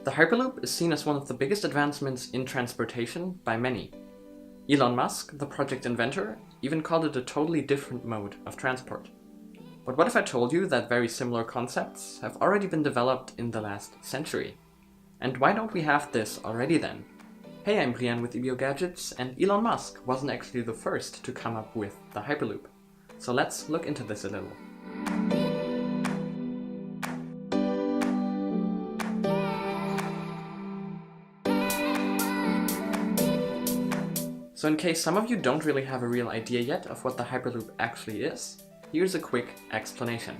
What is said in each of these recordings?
The Hyperloop is seen as one of the biggest advancements in transportation by many. Elon Musk, the project inventor, even called it a totally different mode of transport. But what if I told you that very similar concepts have already been developed in the last century? And why don't we have this already then? Hey, I'm Brian with EBO Gadgets, and Elon Musk wasn't actually the first to come up with the Hyperloop. So let's look into this a little. So in case some of you don't really have a real idea yet of what the Hyperloop actually is, here's a quick explanation.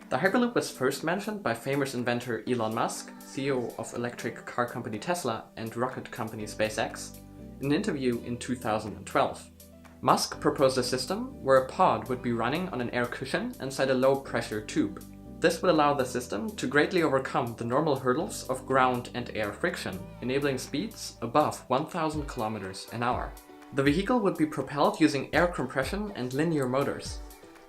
The Hyperloop was first mentioned by famous inventor Elon Musk, CEO of electric car company Tesla and rocket company SpaceX, in an interview in 2012. Musk proposed a system where a pod would be running on an air cushion inside a low-pressure tube. This would allow the system to greatly overcome the normal hurdles of ground and air friction, enabling speeds above 1,000 kilometers an hour. The vehicle would be propelled using air compression and linear motors.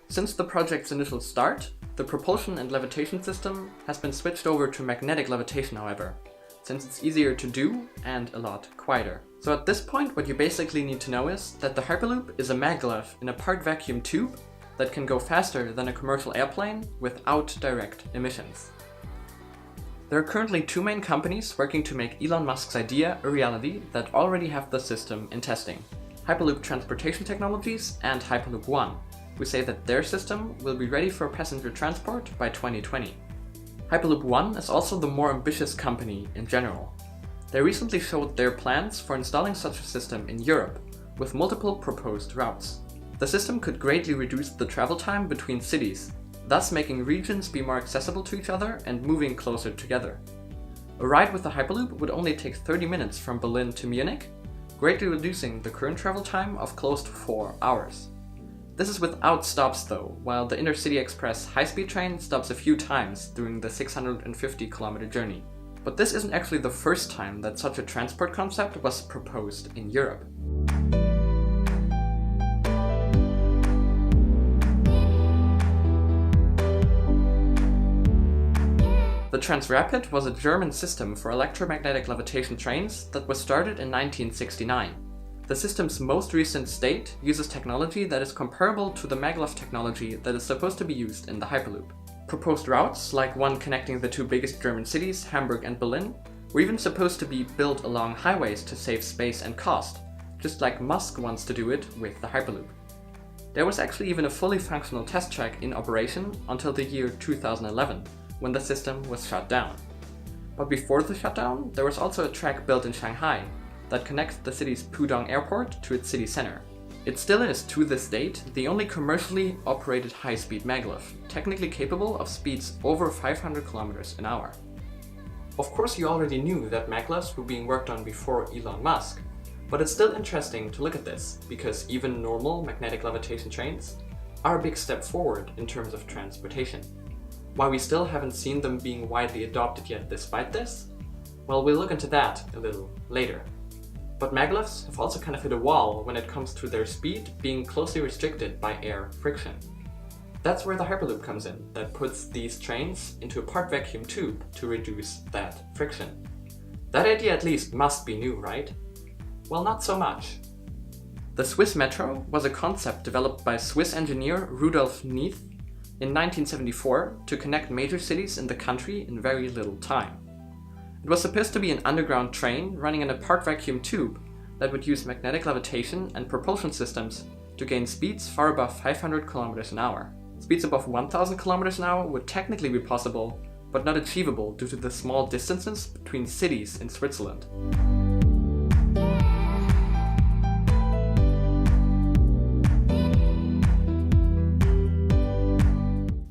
Since the project's initial start, the propulsion and levitation system has been switched over to magnetic levitation, however, since it's easier to do and a lot quieter. So at this point, what you basically need to know is that the Hyperloop is a maglev in a part vacuum tube that can go faster than a commercial airplane without direct emissions. There are currently two main companies working to make Elon Musk's idea a reality that already have the system in testing: Hyperloop Transportation Technologies and Hyperloop One, who say that their system will be ready for passenger transport by 2020. Hyperloop One is also the more ambitious company in general. They recently showed their plans for installing such a system in Europe, with multiple proposed routes. The system could greatly reduce the travel time between cities, thus making regions be more accessible to each other and moving closer together. A ride with the Hyperloop would only take 30 minutes from Berlin to Munich, greatly reducing the current travel time of close to 4 hours. This is without stops though, while the Intercity Express high-speed train stops a few times during the 650-kilometer journey. But this isn't actually the first time that such a transport concept was proposed in Europe. The Transrapid was a German system for electromagnetic levitation trains that was started in 1969. The system's most recent state uses technology that is comparable to the maglev technology that is supposed to be used in the Hyperloop. Proposed routes, like one connecting the two biggest German cities, Hamburg and Berlin, were even supposed to be built along highways to save space and cost, just like Musk wants to do it with the Hyperloop. There was actually even a fully functional test track in operation until the year 2011, when the system was shut down. But before the shutdown, there was also a track built in Shanghai that connects the city's Pudong airport to its city center. It still is, to this date, the only commercially operated high-speed maglev, technically capable of speeds over 500 kilometers an hour. Of course, you already knew that maglevs were being worked on before Elon Musk, but it's still interesting to look at this, because even normal magnetic levitation trains are a big step forward in terms of transportation. Why we still haven't seen them being widely adopted yet despite this? Well, we'll look into that a little later. But maglevs have also kind of hit a wall when it comes to their speed being closely restricted by air friction. That's where the Hyperloop comes in, that puts these trains into a part vacuum tube to reduce that friction. That idea at least must be new, right? Well, not so much. The Swiss metro was a concept developed by Swiss engineer Rudolf Neith in 1974 to connect major cities in the country in very little time. It was supposed to be an underground train running in a part vacuum tube that would use magnetic levitation and propulsion systems to gain speeds far above 500 kilometers an hour. Speeds above 1,000 kilometers an hour would technically be possible, but not achievable due to the small distances between cities in Switzerland.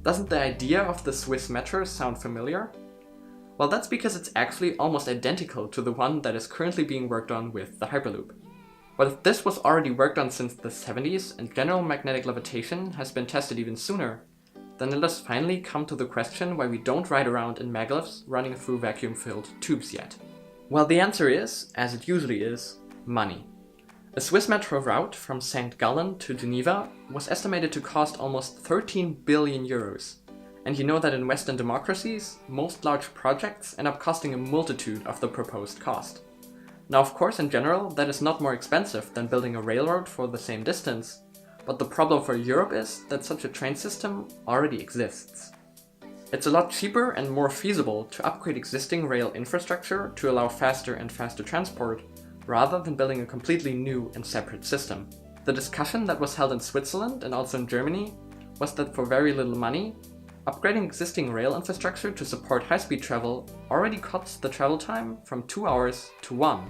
Doesn't the idea of the Swiss metro sound familiar? Well, that's because it's actually almost identical to the one that is currently being worked on with the Hyperloop. But if this was already worked on since the 70s and general magnetic levitation has been tested even sooner, then let us finally come to the question why we don't ride around in maglevs running through vacuum-filled tubes yet. Well, the answer is, as it usually is, money. A Swiss metro route from St. Gallen to Geneva was estimated to cost almost 13 billion euros, And you know that in Western democracies, most large projects end up costing a multitude of the proposed cost. Now, of course, in general, that is not more expensive than building a railroad for the same distance, but the problem for Europe is that such a train system already exists. It's a lot cheaper and more feasible to upgrade existing rail infrastructure to allow faster and faster transport, rather than building a completely new and separate system. The discussion that was held in Switzerland and also in Germany was that for very little money, upgrading existing rail infrastructure to support high-speed travel already cuts the travel time from 2 hours to 1,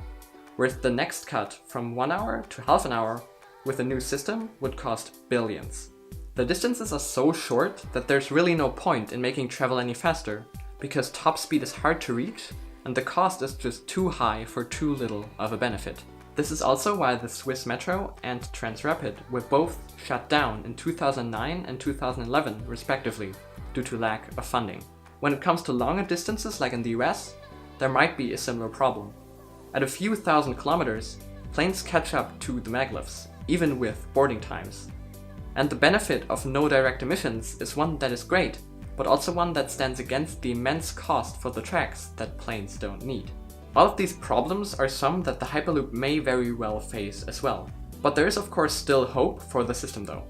whereas the next cut from 1 hour to half an hour with a new system would cost billions. The distances are so short that there's really no point in making travel any faster, because top speed is hard to reach and the cost is just too high for too little of a benefit. This is also why the Swiss Metro and Transrapid were both shut down in 2009 and 2011 respectively, due to lack of funding. When it comes to longer distances like in the US, there might be a similar problem. At a few thousand kilometers, planes catch up to the maglevs, even with boarding times. And the benefit of no direct emissions is one that is great, but also one that stands against the immense cost for the tracks that planes don't need. All of these problems are some that the Hyperloop may very well face as well. But there is of course still hope for the system though.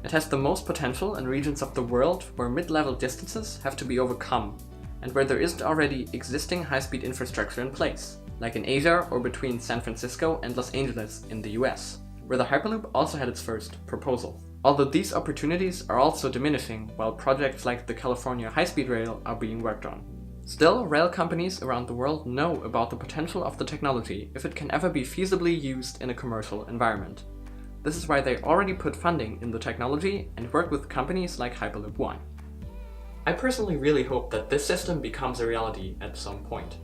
It has the most potential in regions of the world where mid-level distances have to be overcome, and where there isn't already existing high-speed infrastructure in place, like in Asia or between San Francisco and Los Angeles in the US, where the Hyperloop also had its first proposal. Although these opportunities are also diminishing while projects like the California high-speed rail are being worked on. Still, rail companies around the world know about the potential of the technology if it can ever be feasibly used in a commercial environment. This is why they already put funding in the technology and work with companies like Hyperloop One. I personally really hope that this system becomes a reality at some point.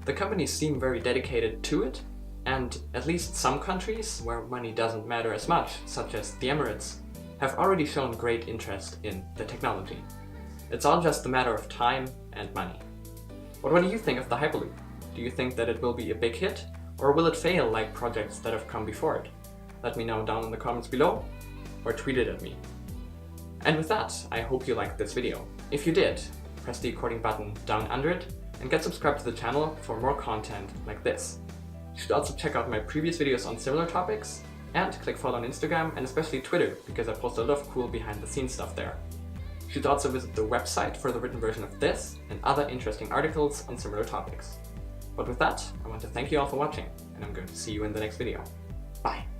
The companies seem very dedicated to it, and at least some countries, where money doesn't matter as much, such as the Emirates, have already shown great interest in the technology. It's all just a matter of time and money. But what do you think of the Hyperloop? Do you think that it will be a big hit, or will it fail like projects that have come before it? Let me know down in the comments below, or tweet it at me. And with that, I hope you liked this video. If you did, press the according button down under it, and get subscribed to the channel for more content like this. You should also check out my previous videos on similar topics, and click follow on Instagram and especially Twitter, because I post a lot of cool behind the scenes stuff there. You should also visit the website for the written version of this and other interesting articles on similar topics. But with that, I want to thank you all for watching, and I'm going to see you in the next video. Bye!